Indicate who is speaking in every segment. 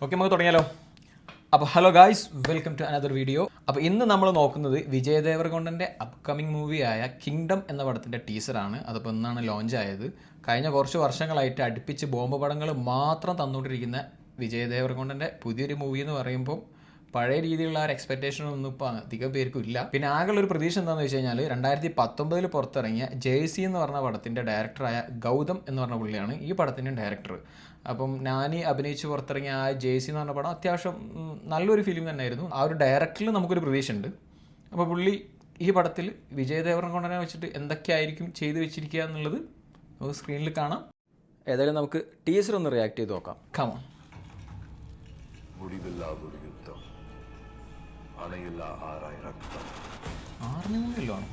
Speaker 1: Okay, നമുക്ക് തുടങ്ങിയാലോ. അപ്പോൾ hello guys, welcome to another video. അപ്പോൾ ഇന്ന് നമ്മൾ നോക്കുന്നത് വിജയ് ദേവരകൊണ്ടൻ്റെ അപ്കമിങ് മൂവിയായ കിങ്ഡം എന്ന പടത്തിൻ്റെ ടീസറാണ്. അതിപ്പോൾ ഇന്നാണ് ലോഞ്ച് ആയത്. കഴിഞ്ഞ കുറച്ച് വർഷങ്ങളായിട്ട് അടുപ്പിച്ച് ബോംബ് പടങ്ങൾ മാത്രം തന്നുകൊണ്ടിരിക്കുന്ന വിജയ് ദേവരകൊണ്ടൻ്റെ പുതിയൊരു മൂവി എന്ന് പറയുമ്പോൾ പഴയ രീതിയിലുള്ള ആ ഒരു എക്സ്പെക്ടേഷനൊന്നും ഇപ്പോൾ അധികം പേർക്കും ഇല്ല. പിന്നെ ആകെയുള്ളൊരു പ്രതീക്ഷ എന്താണെന്ന് വെച്ച് കഴിഞ്ഞാൽ 2019 പുറത്തിറങ്ങിയ ജേഴ്സി എന്ന് പറഞ്ഞ പടത്തിൻ്റെ ഡയറക്ടറായ ഗൗതം എന്ന് പറഞ്ഞ പുള്ളിയാണ് ഈ പടത്തിൻ്റെ ഡയറക്ടർ. അപ്പം നാനി അഭിനയിച്ച് പുറത്തിറങ്ങിയ ആ ജേഴ്സി എന്ന് പറഞ്ഞ പടം അത്യാവശ്യം നല്ലൊരു ഫിലിം തന്നെയായിരുന്നു. ആ ഒരു ഡയറക്ടറിൽ നമുക്കൊരു പ്രതീക്ഷ ഉണ്ട്. അപ്പോൾ പുള്ളി ഈ പടത്തിൽ വിജയ് ദേവരകൊണ്ടനെ വെച്ചിട്ട് എന്തൊക്കെയായിരിക്കും ചെയ്തു വെച്ചിരിക്കുക എന്നുള്ളത് നമുക്ക് സ്ക്രീനിൽ കാണാം. ഏതായാലും നമുക്ക് ടീസർ ഒന്ന് റിയാക്ട് ചെയ്ത് നോക്കാം. കമോൺ. ആർമിയിലോ ആണ്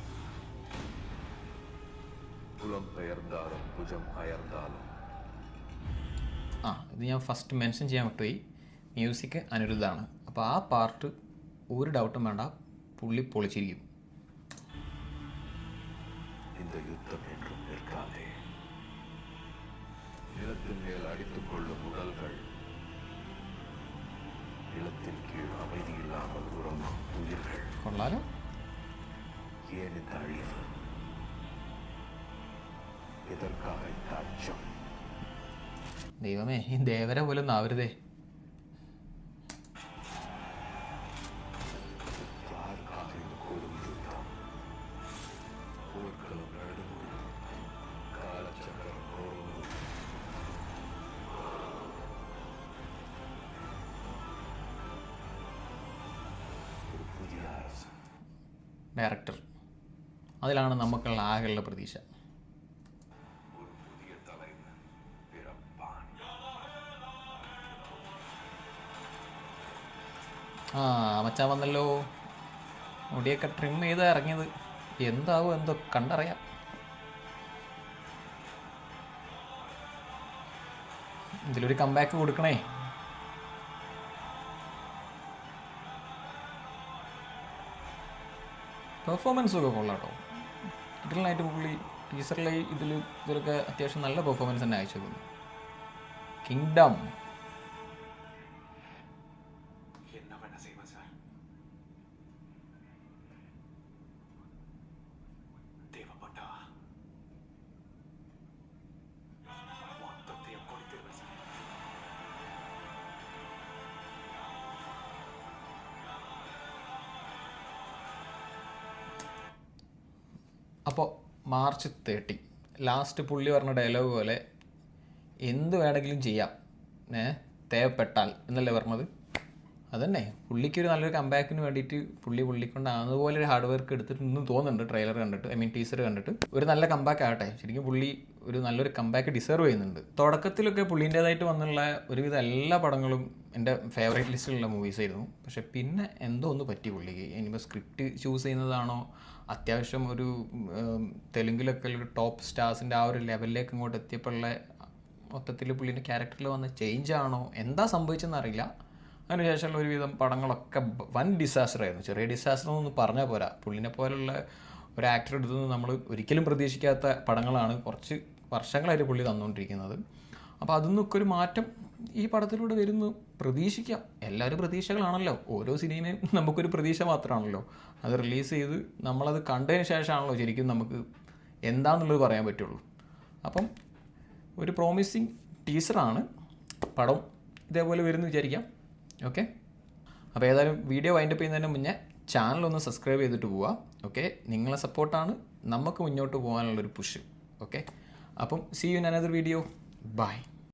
Speaker 1: ഇത് ഞാൻ ഫസ്റ്റ് മെൻഷൻ ചെയ്യാൻ വിട്ടുപോയി. മ്യൂസിക് അനിരുദ്ധാണ്. അപ്പോൾ ആ പാർട്ട് ഒരു ഡൗട്ടും വേണ്ട, പുള്ളി പൊളിച്ചിരിക്കും. കൊള്ളാലോ. ദൈവമേ, ഈ ദേവര പോലും നാവരുതേ. ഡയറക്ടർ, അതിലാണ് നമുക്കുള്ള ആകെയുള്ള പ്രതീക്ഷ. മച്ചാൻ വന്നല്ലോ. മുടിയൊക്കെ ട്രിം ചെയ്ത് ഇറങ്ങിയത്. എന്താവും എന്തോ കണ്ടറിയാം. ഇതിലൊരു കംബാക്ക് കൊടുക്കണേ. പെർഫോമൻസ് ഒക്കെ കൊള്ളാട്ടോ. ഇതിലായിട്ട് പുള്ളി ടീച്ചറിലെ ഇതിലൊക്കെ അത്യാവശ്യം നല്ല പെർഫോമൻസ് തന്നെ അയച്ചു തോന്നുന്നു. കിങ്ഡം അപ്പോൾ March 30 ലാസ്റ്റ് പുള്ളി പറഞ്ഞ ഡയലോഗ് പോലെ എന്ത് വേണമെങ്കിലും ചെയ്യാം തേവപ്പെട്ടാൽ എന്നല്ലേ പറഞ്ഞത്. അതന്നെ, പുള്ളിക്കൊരു നല്ലൊരു കംബാക്കിന് വേണ്ടിയിട്ട് പുള്ളിക്കൊണ്ട് അതുപോലെ ഒരു ഹാർഡ് വർക്ക് എടുത്തിട്ടുണ്ടെന്ന് തോന്നുന്നുണ്ട്. ട്രെയിലർ കണ്ടിട്ട്, ടീസർ കണ്ടിട്ട് ഒരു നല്ല കംബാക്ക് ആകട്ടെ. ശരിക്കും പുള്ളി ഒരു നല്ലൊരു കംബാക്ക് ഡിസർവ് ചെയ്യുന്നുണ്ട്. തുടക്കത്തിലൊക്കെ പുള്ളീൻ്റേതായിട്ട് വന്നുള്ള ഒരുവിധ എല്ലാ പടങ്ങളും എൻ്റെ ഫേവറേറ്റ് ലിസ്റ്റിലുള്ള മൂവീസ് ആയിരുന്നു. പക്ഷെ പിന്നെ എന്തോ ഒന്ന് പറ്റി പുള്ളിക്ക്. ഇനിയിപ്പോൾ സ്ക്രിപ്റ്റ് ചൂസ് ചെയ്യുന്നതാണോ, അത്യാവശ്യം ഒരു തെലുങ്കിലൊക്കെ ഒരു ടോപ്പ് സ്റ്റാർസിൻ്റെ ആ ഒരു ലെവലിലേക്ക് ഇങ്ങോട്ട് എത്തിയപ്പോഴുള്ള മൊത്തത്തിൽ പുള്ളീൻ്റെ ക്യാരക്ടറിൽ വന്ന ചേഞ്ച് ആണോ, എന്താ സംഭവിച്ചെന്ന് അറിയില്ല. അതിനുശേഷമുള്ള ഒരുവിധം പടങ്ങളൊക്കെ വൻ ഡിസാസ്റ്റർ ആയിരുന്നു. ചെറിയ ഡിസാസ്റ്റർ എന്നൊന്നും പറഞ്ഞാൽ പോരാ. പുള്ളിനെ പോലുള്ള ഒരു ആക്ടർ എടുത്തുനിന്ന് നമ്മൾ ഒരിക്കലും പ്രതീക്ഷിക്കാത്ത പടങ്ങളാണ് കുറച്ച് വർഷങ്ങളായിട്ട് പുള്ളി തന്നുകൊണ്ടിരിക്കുന്നത്. അപ്പോൾ അതിന്നൊക്കെ ഒരു മാറ്റം ഈ പടത്തിലൂടെ വരുന്നു പ്രതീക്ഷിക്കാം. എല്ലാവരും പ്രതീക്ഷകളാണല്ലോ. ഓരോ സിനിമയും നമുക്കൊരു പ്രതീക്ഷ മാത്രമാണല്ലോ. അത് റിലീസ് ചെയ്ത് നമ്മളത് കണ്ടതിന് ശേഷമാണല്ലോ ശരിക്കും നമുക്ക് എന്താണെന്നുള്ളത് പറയാൻ പറ്റുള്ളൂ. അപ്പം ഒരു പ്രോമിസിങ് ടീസറാണ്. പടം ഇതേപോലെ വരുമെന്ന് വിചാരിക്കാം. ഓക്കെ, അപ്പോൾ ഏതായാലും വീഡിയോ വൈൻഡപ്പ് ചെയ്യുന്നതിന് മുന്നേ ചാനലൊന്ന് സബ്സ്ക്രൈബ് ചെയ്തിട്ട് പോവുക. ഓക്കെ, നിങ്ങളെ സപ്പോർട്ടാണ് നമുക്ക് മുന്നോട്ട് പോകാനുള്ളൊരു പുഷ്. ഓക്കെ, അപ്പം see you in another video. By.